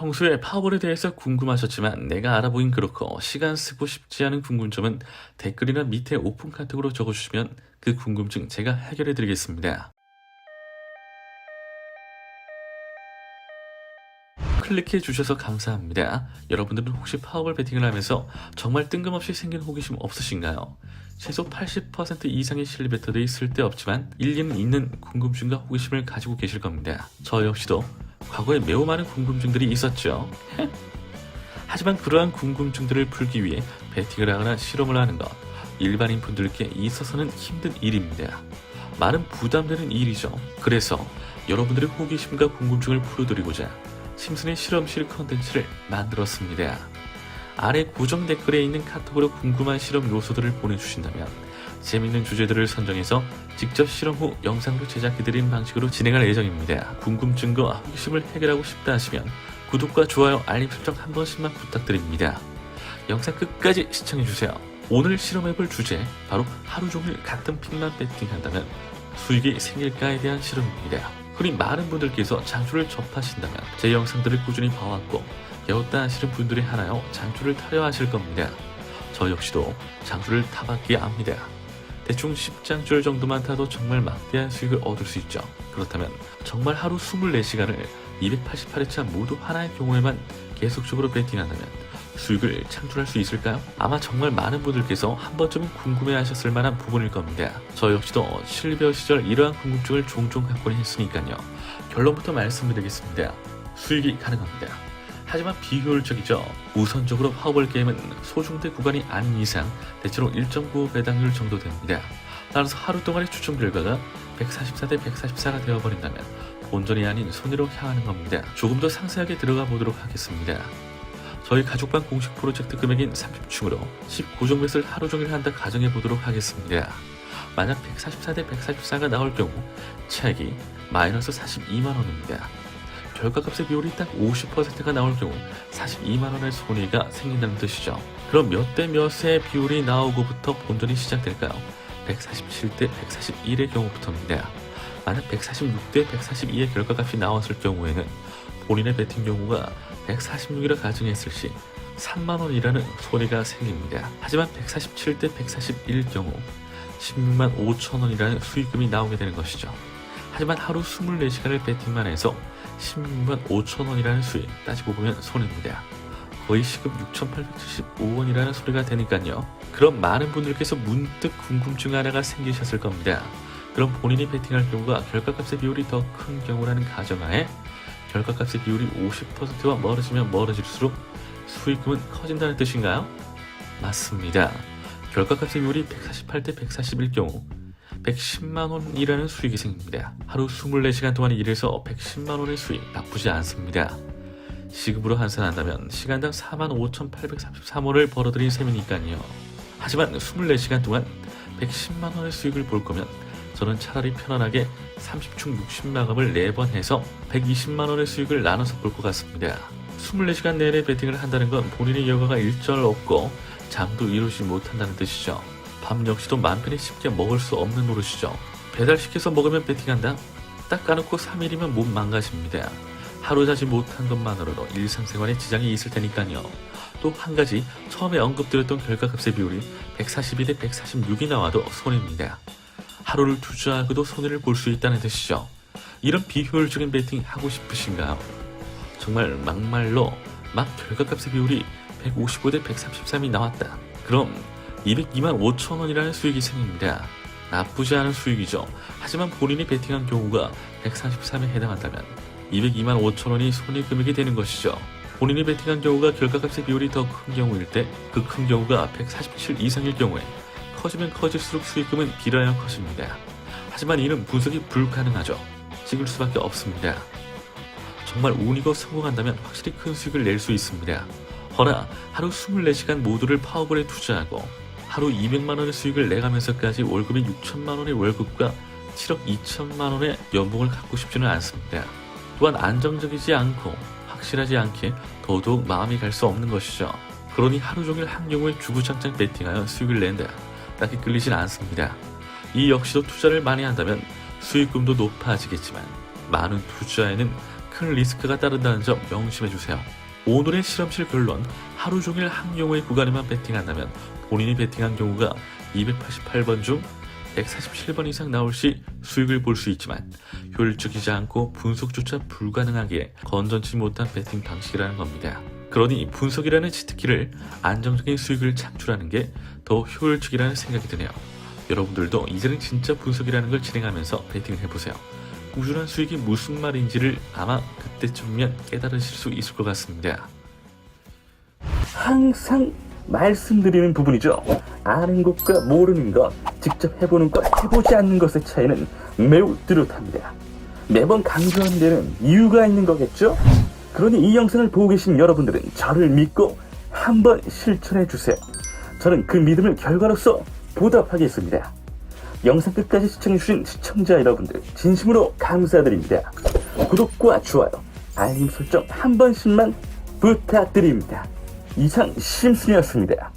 평소에 파워볼에 대해서 궁금하셨지만 내가 알아보긴 그렇고 시간 쓰고 싶지 않은 궁금점은 댓글이나 밑에 오픈 카톡으로 적어주시면 그 궁금증 제가 해결해 드리겠습니다. 클릭해 주셔서 감사합니다. 여러분들은 혹시 파워볼 배팅을 하면서 정말 뜬금없이 생긴 호기심 없으신가요? 최소 80% 이상의 실리베터들이 쓸데없지만 일리는 있는 궁금증과 호기심을 가지고 계실 겁니다. 저 역시도 과거에 매우 많은 궁금증들이 있었죠. 하지만 그러한 궁금증들을 풀기 위해 배팅을 하거나 실험을 하는 것, 일반인 분들께 있어서는 힘든 일입니다. 많은 부담되는 일이죠. 그래서 여러분들의 호기심과 궁금증을 풀어드리고자 심슨의 실험실 컨텐츠를 만들었습니다. 아래 고정 댓글에 있는 카톡으로 궁금한 실험 요소들을 보내주신다면 재밌는 주제들을 선정해서 직접 실험 후 영상으로 제작해드리는 방식으로 진행할 예정입니다. 궁금증과 호기심을 해결하고 싶다 하시면 구독과 좋아요, 알림 설정 한 번씩만 부탁드립니다. 영상 끝까지 시청해주세요. 오늘 실험해볼 주제, 바로 하루 종일 같은 픽만 배팅한다면 수익이 생길까에 대한 실험입니다. 흔히 많은 분들께서 장주를 접하신다면 제 영상들을 꾸준히 봐왔고 배웠다 하시는 분들이 하나요 장주를 타려 하실 겁니다. 저 역시도 장주를 타봤기에 압니다. 대충 10장줄 정도만 타도 정말 막대한 수익을 얻을 수 있죠. 그렇다면 정말 하루 24시간을 288회차 모두 하나의 경우에만 계속적으로 배팅한다면 수익을 창출할 수 있을까요? 아마 정말 많은 분들께서 한 번쯤은 궁금해하셨을 만한 부분일 겁니다. 저 역시도 실비어 시절 이러한 궁금증을 종종 갖곤 했으니까요. 결론부터 말씀드리겠습니다. 수익이 가능합니다. 하지만 비효율적이죠. 우선적으로 파워볼 게임은 소중대 구간이 아닌 이상 대체로 1.9 배당률 정도 됩니다. 따라서 하루 동안의 추첨 결과가 144대 144가 되어버린다면 본전이 아닌 손해로 향하는 겁니다. 조금 더 상세하게 들어가 보도록 하겠습니다. 저희 가족방 공식 프로젝트 금액인 30층으로 19종 뱃을 하루 종일 한다 가정해 보도록 하겠습니다. 만약 144대 144가 나올 경우 차익이 마이너스 42만원입니다. 결과값의 비율이 딱 50%가 나올 경우 42만원의 손해가 생긴다는 뜻이죠. 그럼 몇 대 몇의 비율이 나오고부터 본전이 시작될까요? 147대 141의 경우부터입니다. 만약 146대 142의 결과값이 나왔을 경우에는 본인의 배팅 경우가 146이라 가정했을 시 3만원이라는 손해가 생깁니다. 하지만 147대 141 경우 16만 5천원이라는 수익금이 나오게 되는 것이죠. 하지만 하루 24시간을 배팅만 해서 16만 5천원이라는 수익, 따지고 보면 손해입니다. 거의 시급 6,875원이라는 소리가 되니까요. 그럼 많은 분들께서 문득 궁금증 하나가 생기셨을 겁니다. 그럼 본인이 배팅할 경우가 결과값의 비율이 더 큰 경우라는 가정하에 결과값의 비율이 50%와 멀어지면 멀어질수록 수익금은 커진다는 뜻인가요? 맞습니다. 결과값의 비율이 148대 141 경우 110만원이라는 수익이 생깁니다. 하루 24시간 동안 일해서 110만원의 수익, 나쁘지 않습니다. 시급으로 환산한다면 시간당 45,833원을 벌어들인 셈이니까요. 하지만 24시간 동안 110만원의 수익을 볼 거면 저는 차라리 편안하게 30충 60마감을 4번 해서 120만원의 수익을 나눠서 볼 것 같습니다. 24시간 내내 배팅을 한다는 건 본인의 여가가 일절 없고 잠도 이루지 못한다는 뜻이죠. 밥 역시도 맘 편히 쉽게 먹을 수 없는 노릇이죠. 배달시켜서 먹으면 배팅한다? 딱 까놓고 3일이면 몸 망가집니다. 하루 자지 못한 것만으로도 일상생활에 지장이 있을 테니까요. 또 한 가지 처음에 언급드렸던 결과값의 비율이 142대 146이 나와도 손해입니다. 하루를 투자하고도 손해를 볼 수 있다는 뜻이죠. 이런 비효율적인 배팅 하고 싶으신가요? 정말 막말로 막 결과값의 비율이 155대 133이 나왔다. 그럼 202만 5천원이라는 수익이 생깁니다. 나쁘지 않은 수익이죠. 하지만 본인이 배팅한 경우가 143에 해당한다면 202만 5천원이 손해금액이 되는 것이죠. 본인이 배팅한 경우가 결과값의 비율이 더 큰 경우일 때 그 큰 경우가 147 이상일 경우에 커지면 커질수록 수익금은 비례하여 커집니다. 하지만 이는 분석이 불가능하죠. 찍을 수밖에 없습니다. 정말 운이고 성공한다면 확실히 큰 수익을 낼 수 있습니다. 허나 하루 24시간 모두를 파워볼에 투자하고 하루 200만원의 수익을 내가면서까지 월급이 6천만원의 월급과 7억 2천만원의 연봉을 갖고 싶지는 않습니다. 또한 안정적이지 않고 확실하지 않게 더더욱 마음이 갈 수 없는 것이죠. 그러니 하루 종일 한 경우에 주구장창 배팅하여 수익을 낸다. 딱히 끌리진 않습니다. 이 역시도 투자를 많이 한다면 수익금도 높아지겠지만 많은 투자에는 큰 리스크가 따른다는 점 명심해주세요. 오늘의 실험실 결론, 하루 종일 한 경우의 구간에만 베팅한다면 본인이 베팅한 경우가 288번 중 147번 이상 나올 시 수익을 볼 수 있지만 효율적이지 않고 분석조차 불가능하기에 건전치 못한 베팅 방식이라는 겁니다. 그러니 분석이라는 치트키를 안정적인 수익을 창출하는 게 더 효율적이라는 생각이 드네요. 여러분들도 이제는 진짜 분석이라는 걸 진행하면서 베팅을 해보세요. 꾸준한 수익이 무슨 말인지를 아마 그때쯤이면 깨달으실 수 있을 것 같습니다. 항상 말씀드리는 부분이죠. 아는 것과 모르는 것, 직접 해보는 것, 해보지 않는 것의 차이는 매우 뚜렷합니다. 매번 강조하는 데는 이유가 있는 거겠죠? 그러니 이 영상을 보고 계신 여러분들은 저를 믿고 한번 실천해 주세요. 저는 그 믿음을 결과로서 보답하겠습니다. 영상 끝까지 시청해주신 시청자 여러분들 진심으로 감사드립니다. 구독과 좋아요, 알림 설정 한 번씩만 부탁드립니다. 이상 심순이었습니다.